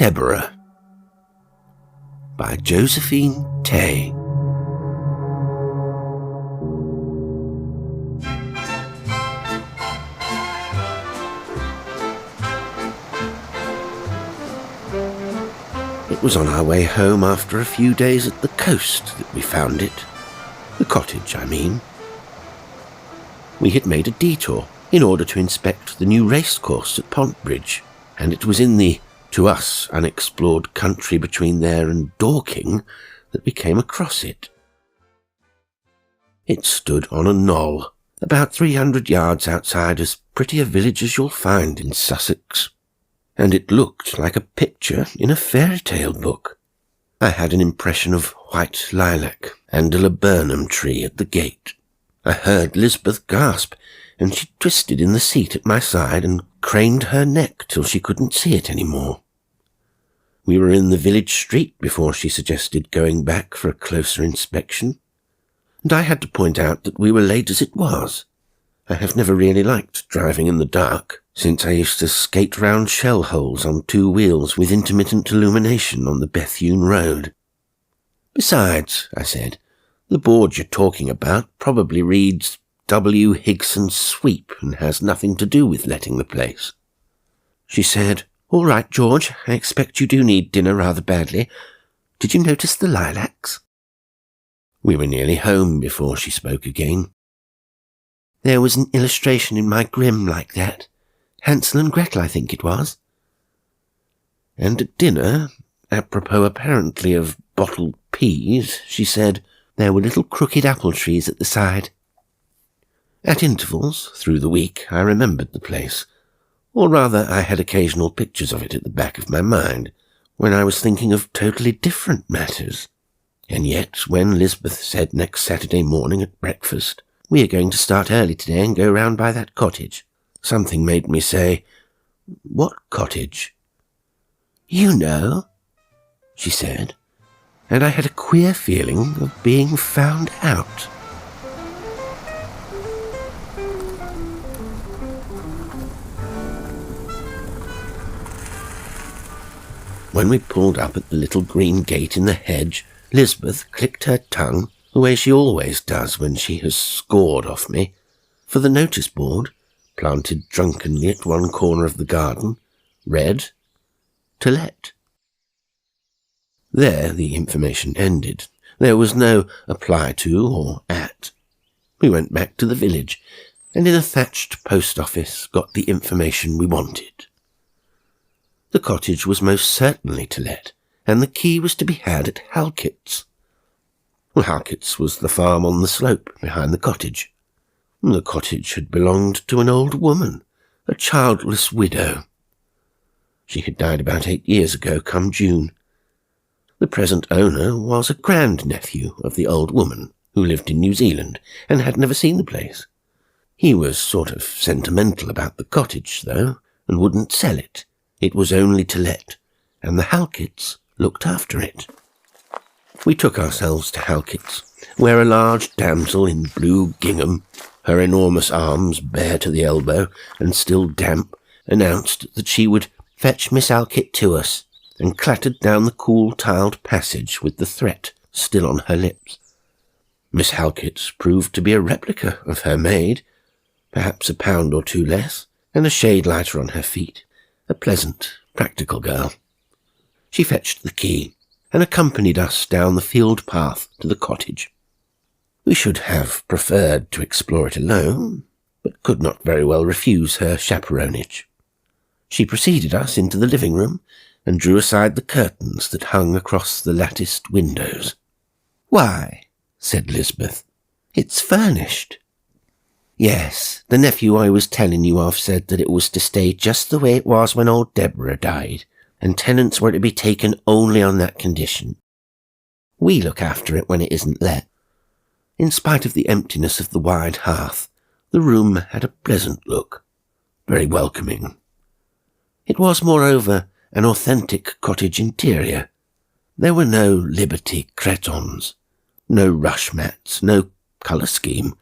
Deborah by Josephine Tey. It was on our way home after a few days at the coast that we found it. The cottage, I mean. We had made a detour in order to inspect the new racecourse at Pontbridge, and it was in the, to us, unexplored country between there and Dorking that we came across it. It stood on a knoll, about 300 yards outside as pretty a village as you'll find in Sussex, and it looked like a picture in a fairy tale book. I had an impression of white lilac and a laburnum tree at the gate. I heard Lisbeth gasp, and she twisted in the seat at my side and craned her neck till she couldn't see it any more. We were in the village street before she suggested going back for a closer inspection, and I had to point out that we were late as it was. I have never really liked driving in the dark, since I used to skate round shell holes on 2 wheels with intermittent illumination on the Bethune Road. Besides, I said, the board you're talking about probably reads W. Higson Sweep and has nothing to do with letting the place. She said, "All right, George, I expect you do need dinner rather badly. Did you notice the lilacs?" We were nearly home before she spoke again. "There was an illustration in my Grimm like that. Hansel and Gretel, I think it was." And at dinner, apropos apparently of bottled peas, she said there were little crooked apple trees at the side. At intervals, through the week, I remembered the place, or rather I had occasional pictures of it at the back of my mind, when I was thinking of totally different matters. And yet, when Lisbeth said next Saturday morning at breakfast, "We are going to start early today and go round by that cottage," something made me say, "What cottage?" "You know," she said, and I had a queer feeling of being found out. When we pulled up at the little green gate in the hedge, Lisbeth clicked her tongue, the way she always does when she has scored off me, for the notice board, planted drunkenly at one corner of the garden, read, "To let." There the information ended. There was no apply to or at. We went back to the village, and in a thatched post office got the information we wanted. The cottage was most certainly to let, and the key was to be had at Halkett's. Well, Halkett's was the farm on the slope behind the cottage. The cottage had belonged to an old woman, a childless widow. She had died about 8 years ago, come June. The present owner was a grandnephew of the old woman, who lived in New Zealand and had never seen the place. He was sort of sentimental about the cottage, though, and wouldn't sell it. It was only to let, and the Halketts looked after it. We took ourselves to Halkett's, where a large damsel in blue gingham, her enormous arms bare to the elbow and still damp, announced that she would fetch Miss Halkett to us, and clattered down the cool tiled passage with the threat still on her lips. Miss Halkett proved to be a replica of her maid, perhaps a pound or 2 less, and a shade lighter on her feet, a pleasant, practical girl. She fetched the key and accompanied us down the field path to the cottage. We should have preferred to explore it alone, but could not very well refuse her chaperonage. She preceded us into the living room and drew aside the curtains that hung across the latticed windows. "Why," said Lisbeth, "it's furnished." "Yes, the nephew I was telling you of said that it was to stay just the way it was when old Deborah died, and tenants were to be taken only on that condition. We look after it when it isn't let." In spite of the emptiness of the wide hearth, the room had a pleasant look, very welcoming. It was, moreover, an authentic cottage interior. There were no Liberty cretons, no rush mats, no colour scheme.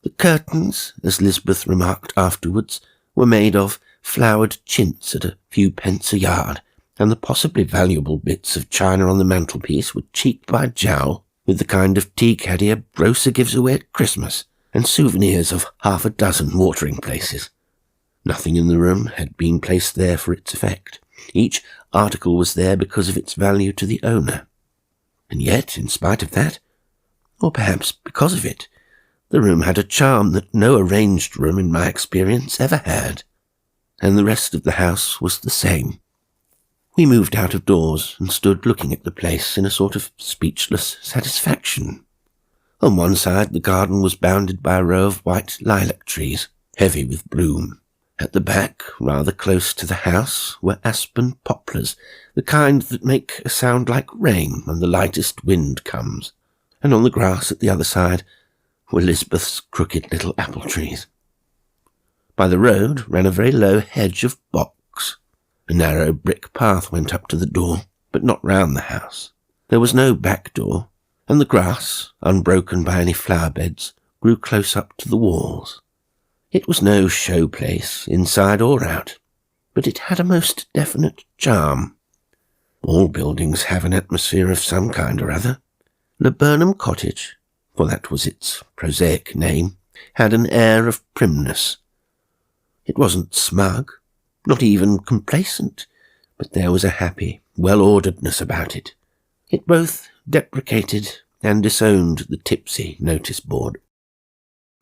The curtains, as Lisbeth remarked afterwards, were made of flowered chintz at a few pence a yard, and the possibly valuable bits of china on the mantelpiece were cheek by jowl with the kind of tea caddy a grocer gives away at Christmas, and souvenirs of 6 watering places. Nothing in the room had been placed there for its effect. Each article was there because of its value to the owner. And yet, in spite of that, or perhaps because of it, the room had a charm that no arranged room in my experience ever had. And the rest of the house was the same. We moved out of doors and stood looking at the place in a sort of speechless satisfaction. On one side the garden was bounded by a row of white lilac trees, heavy with bloom. At the back, rather close to the house, were aspen poplars, the kind that make a sound like rain when the lightest wind comes, and on the grass at the other side were Lisbeth's crooked little apple trees. By the road ran a very low hedge of box. A narrow brick path went up to the door, but not round the house. There was no back door, and the grass, unbroken by any flower beds, grew close up to the walls. It was no show place, inside or out, but it had a most definite charm. All buildings have an atmosphere of some kind or other. Laburnum Cottage, for that was its prosaic name, had an air of primness. It wasn't smug, not even complacent, but there was a happy, well-orderedness about it. It both deprecated and disowned the tipsy notice board.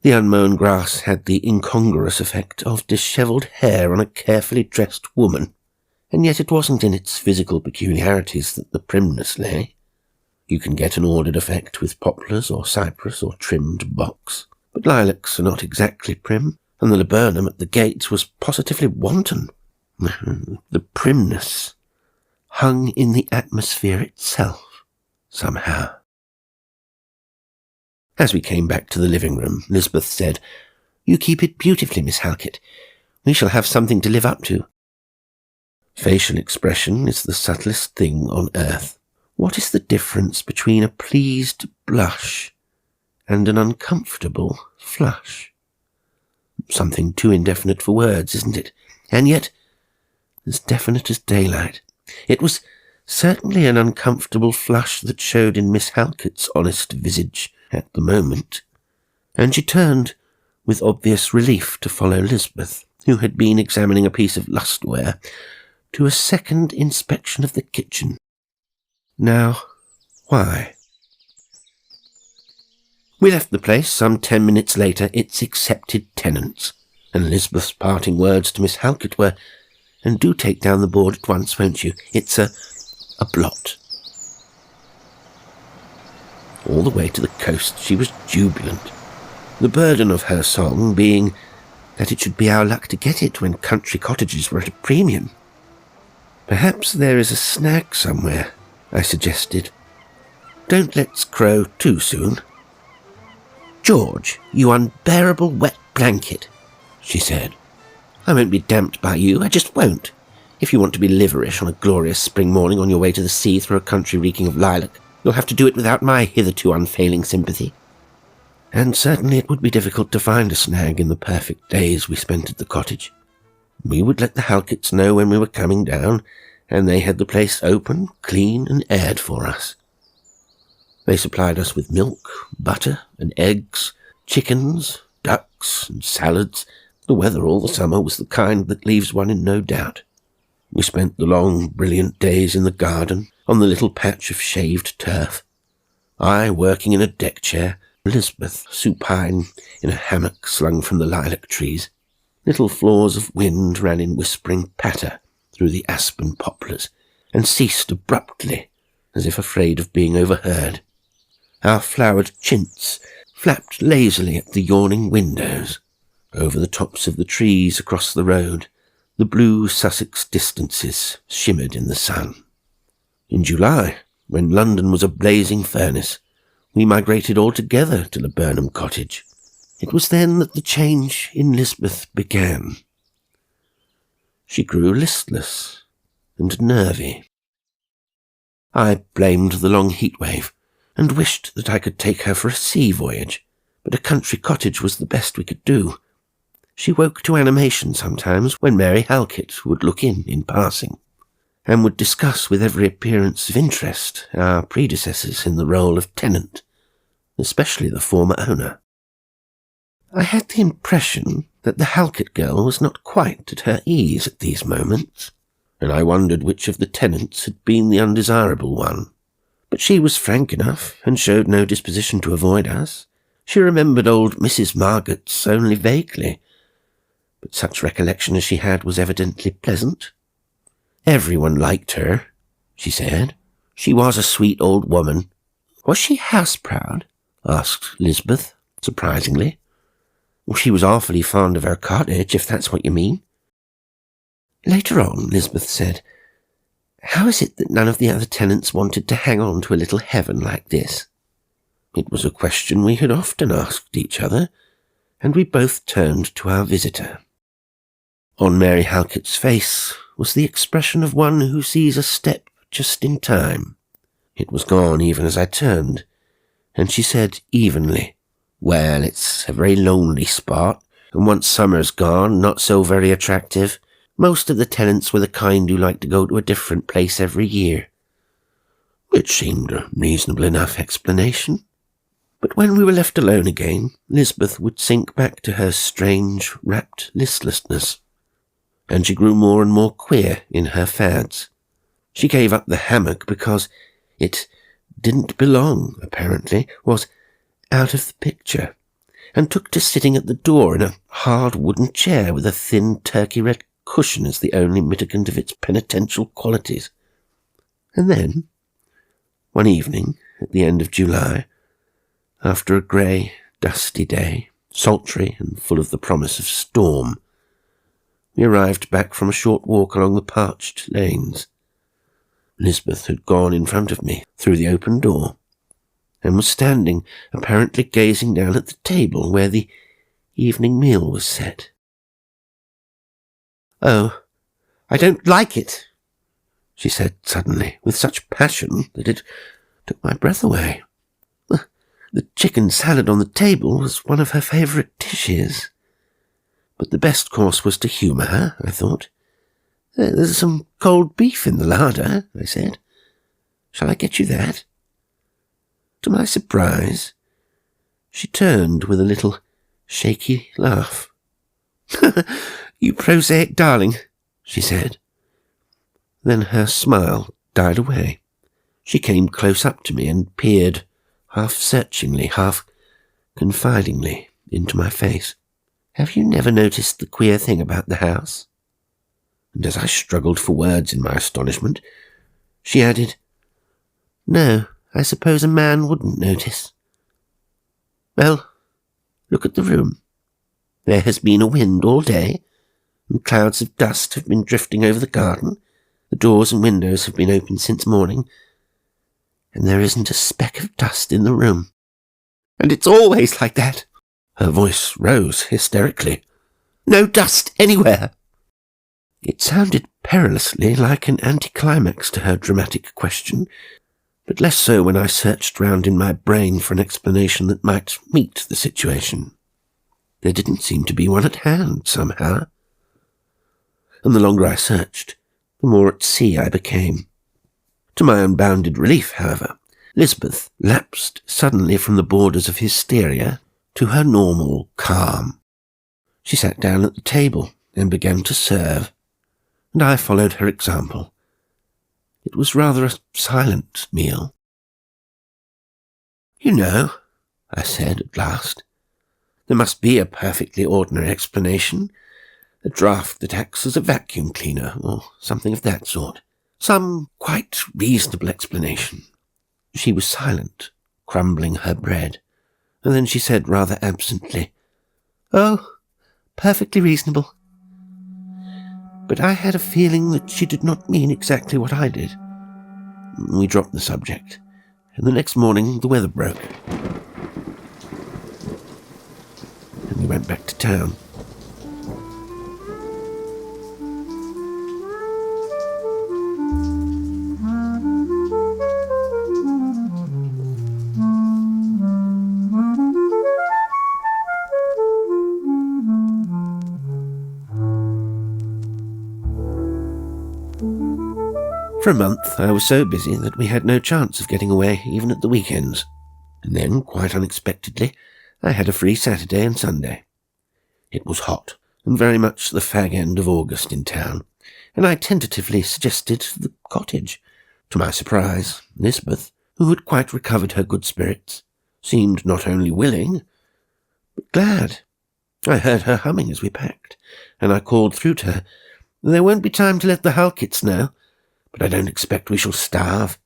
The unmown grass had the incongruous effect of dishevelled hair on a carefully dressed woman, and yet it wasn't in its physical peculiarities that the primness lay. You can get an ordered effect with poplars or cypress or trimmed box, but lilacs are not exactly prim, and the laburnum at the gate was positively wanton. The primness hung in the atmosphere itself, somehow. As we came back to the living room, Lisbeth said, "You keep it beautifully, Miss Halkett. We shall have something to live up to." Facial expression is the subtlest thing on earth. What is the difference between a pleased blush and an uncomfortable flush? Something too indefinite for words, isn't it? And yet, as definite as daylight. It was certainly an uncomfortable flush that showed in Miss Halkett's honest visage at the moment, and she turned with obvious relief to follow Lisbeth, who had been examining a piece of lustware, to a second inspection of the kitchen. Now, why? We left the place some 10 minutes later, its accepted tenants, and Lisbeth's parting words to Miss Halkett were, "And do take down the board at once, won't you? It's a blot." All the way to the coast she was jubilant, the burden of her song being that it should be our luck to get it when country cottages were at a premium. "Perhaps there is a snag somewhere," I suggested. "Don't let's crow too soon." "George, you unbearable wet blanket," she said. "I won't be damped by you, I just won't. If you want to be liverish on a glorious spring morning on your way to the sea through a country reeking of lilac, you'll have to do it without my hitherto unfailing sympathy." And certainly it would be difficult to find a snag in the perfect days we spent at the cottage. We would let the Halketts know when we were coming down, and they had the place open, clean, and aired for us. They supplied us with milk, butter, and eggs, chickens, ducks, and salads. The weather all the summer was the kind that leaves one in no doubt. We spent the long, brilliant days in the garden, on the little patch of shaved turf. I working in a deck chair, Lisbeth supine in a hammock slung from the lilac trees. Little flaws of wind ran in whispering patter through the aspen poplars, and ceased abruptly, as if afraid of being overheard. Our flowered chintz flapped lazily at the yawning windows. Over the tops of the trees across the road, the blue Sussex distances shimmered in the sun. In July, when London was a blazing furnace, we migrated altogether to Laburnum Cottage. It was then that the change in Lisbeth began. She grew listless and nervy. I blamed the long heatwave, and wished that I could take her for a sea voyage, but a country cottage was the best we could do. She woke to animation sometimes when Mary Halkett would look in passing, and would discuss with every appearance of interest our predecessors in the role of tenant, especially the former owner. I had the impression that the Halkett girl was not quite at her ease at these moments, and I wondered which of the tenants had been the undesirable one. But she was frank enough, and showed no disposition to avoid us. She remembered old Mrs. Margetts only vaguely, but such recollection as she had was evidently pleasant. Everyone liked her, she said. She was a sweet old woman. Was she house-proud? Asked Lisbeth, surprisingly. Well, she was awfully fond of her cottage, if that's what you mean. Later on, Lisbeth said, "How is it that none of the other tenants wanted to hang on to a little heaven like this?" It was a question we had often asked each other, and we both turned to our visitor. On Mary Halkett's face was the expression of one who sees a step just in time. It was gone even as I turned, and she said evenly, "Well, it's a very lonely spot, and once summer's gone, not so very attractive. Most of the tenants were the kind who liked to go to a different place every year." Which seemed a reasonable enough explanation. But when we were left alone again, Lisbeth would sink back to her strange, rapt listlessness, and she grew more and more queer in her fads. She gave up the hammock because it didn't belong, apparently, was out of the picture, and took to sitting at the door in a hard wooden chair with a thin turkey-red cushion as the only mitigant of its penitential qualities. And then, one evening at the end of July, after a grey, dusty day, sultry and full of the promise of storm, we arrived back from a short walk along the parched lanes. Lisbeth had gone in front of me through the open door, and was standing, apparently gazing down at the table where the evening meal was set. "Oh, I don't like it," she said suddenly, with such passion that it took my breath away. The chicken salad on the table was one of her favourite dishes, but the best course was to humour her, I thought. "There's some cold beef in the larder," I said. "Shall I get you that?" To my surprise, she turned with a little shaky laugh. "You prosaic darling," she said. Then her smile died away. She came close up to me and peered, half searchingly, half confidingly, into my face. "Have you never noticed the queer thing about the house?" And as I struggled for words in my astonishment, she added, "No, I suppose a man wouldn't notice. Well, look at the room. There has been a wind all day, and clouds of dust have been drifting over the garden. The doors and windows have been open since morning, and there isn't a speck of dust in the room. And it's always like that." Her voice rose hysterically. "No dust anywhere." It sounded perilously like an anticlimax to her dramatic question, but less so when I searched round in my brain for an explanation that might meet the situation. There didn't seem to be one at hand, somehow. And the longer I searched, the more at sea I became. To my unbounded relief, however, Lisbeth lapsed suddenly from the borders of hysteria to her normal calm. She sat down at the table and began to serve, and I followed her example. It was rather a silent meal. "You know," I said at last, "there must be a perfectly ordinary explanation. A draught that acts as a vacuum cleaner, or something of that sort. Some quite reasonable explanation." She was silent, crumbling her bread, and then she said rather absently, "Oh, perfectly reasonable." But I had a feeling that she did not mean exactly what I did. We dropped the subject, and the next morning the weather broke, and we went back to town. For a month I was so busy that we had no chance of getting away even at the weekends. And then, quite unexpectedly, I had a free Saturday and Sunday. It was hot, and very much the fag end of August in town, and I tentatively suggested the cottage. To my surprise, Lisbeth, who had quite recovered her good spirits, seemed not only willing, but glad. I heard her humming as we packed, and I called through to her, "There won't be time to let the Halketts know, but I don't expect we shall starve."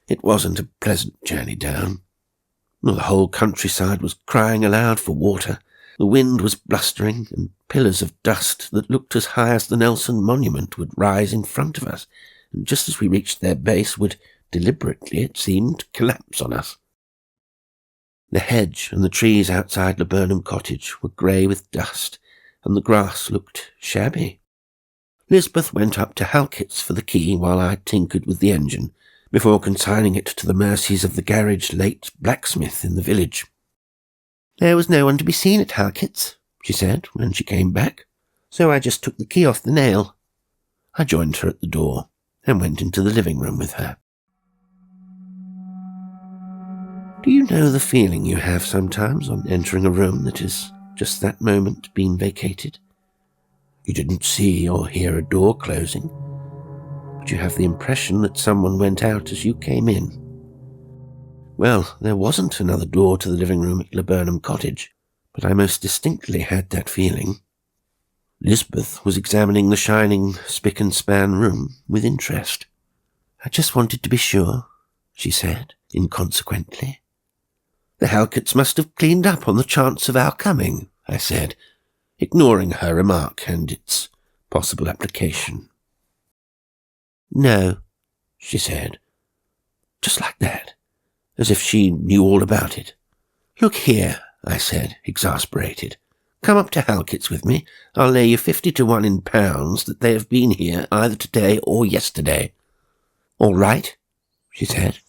It wasn't a pleasant journey down. The whole countryside was crying aloud for water. The wind was blustering, and pillars of dust that looked as high as the Nelson Monument would rise in front of us, and just as we reached their base would, deliberately it seemed, collapse on us. The hedge and the trees outside Laburnum Cottage were grey with dust, and the grass looked shabby. Lisbeth went up to Halkett's for the key while I tinkered with the engine, before consigning it to the mercies of the garage-late blacksmith in the village. "There was no one to be seen at Halkett's," she said when she came back, "so I just took the key off the nail." I joined her at the door and went into the living room with her. Do you know the feeling you have sometimes on entering a room that has just that moment been vacated? You didn't see or hear a door closing, but you have the impression that someone went out as you came in. Well, there wasn't another door to the living room at Laburnum Cottage, but I most distinctly had that feeling. Lisbeth was examining the shining spick-and-span room with interest. "I just wanted to be sure," she said, inconsequently. "The Halketts must have cleaned up on the chance of our coming," I said, ignoring her remark and its possible application. "No," she said, just like that, as if she knew all about it. "Look here," I said, exasperated. "Come up to Halkett's with me. I'll lay you 50 to 1 in pounds that they have been here either today or yesterday." "All right," she said.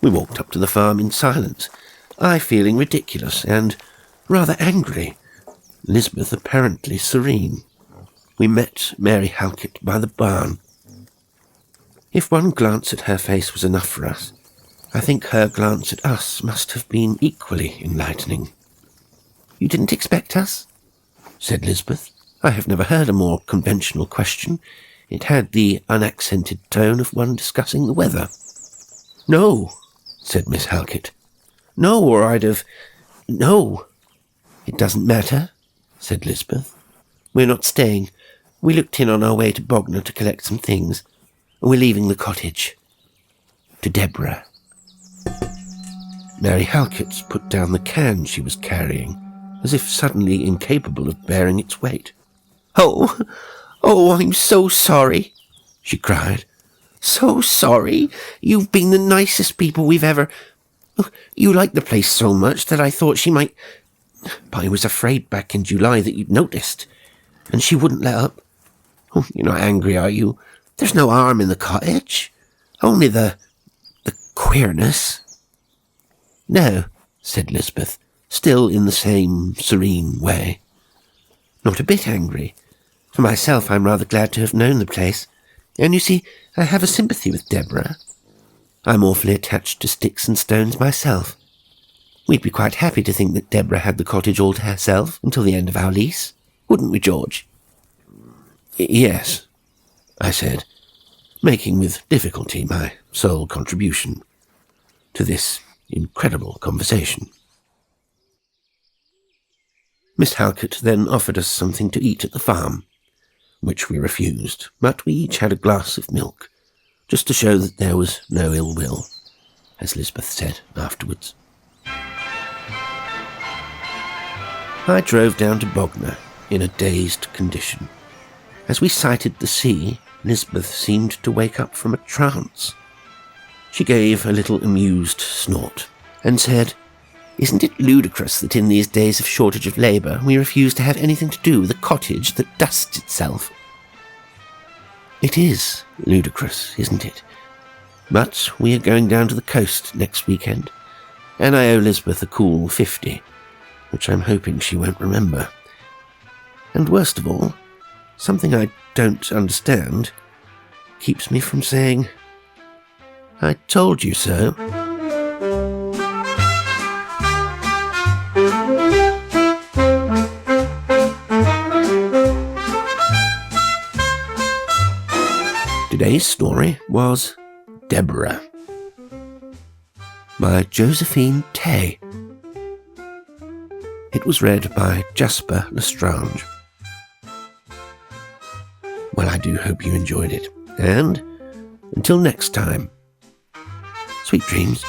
We walked up to the farm in silence, I feeling ridiculous and rather angry, Lisbeth apparently serene. We met Mary Halkett by the barn. If one glance at her face was enough for us, I think her glance at us must have been equally enlightening. "You didn't expect us?" said Lisbeth. I have never heard a more conventional question. It had the unaccented tone of one discussing the weather. "No," said Miss Halkett. "No, or I'd have... No." "It doesn't matter," said Lisbeth. "We're not staying. We looked in on our way to Bognor to collect some things, and we're leaving the cottage. To Deborah." Mary Halkett put down the can she was carrying, as if suddenly incapable of bearing its weight. Oh, I'm so sorry," she cried. "So sorry. You've been the nicest people we've ever... You like the place so much that I thought she might... But I was afraid back in July that you'd noticed, and she wouldn't let up. Oh, you're not angry, are you? There's no harm in the cottage. Only the queerness." "No," said Lisbeth, still in the same serene way. "Not a bit angry. For myself, I'm rather glad to have known the place. And you see, I have a sympathy with Deborah. I'm awfully attached to sticks and stones myself. We'd be quite happy to think that Deborah had the cottage all to herself until the end of our lease. Wouldn't we, George?" "Yes," I said, making with difficulty my sole contribution to this incredible conversation. Miss Halkett then offered us something to eat at the farm, which we refused, but we each had a glass of milk, just to show that there was no ill will, as Lisbeth said afterwards. I drove down to Bognor in a dazed condition. As we sighted the sea, Lisbeth seemed to wake up from a trance. She gave a little amused snort and said, "Isn't it ludicrous that in these days of shortage of labour we refuse to have anything to do with a cottage that dusts itself?" It is ludicrous, isn't it? But we are going down to the coast next weekend, and I owe Lisbeth a cool 50, which I'm hoping she won't remember. And worst of all, something I don't understand keeps me from saying, "I told you so." Today's story was Deborah by Josephine Tey. It was read by Jasper L'Estrange. Well, I do hope you enjoyed it, and until next time, sweet dreams.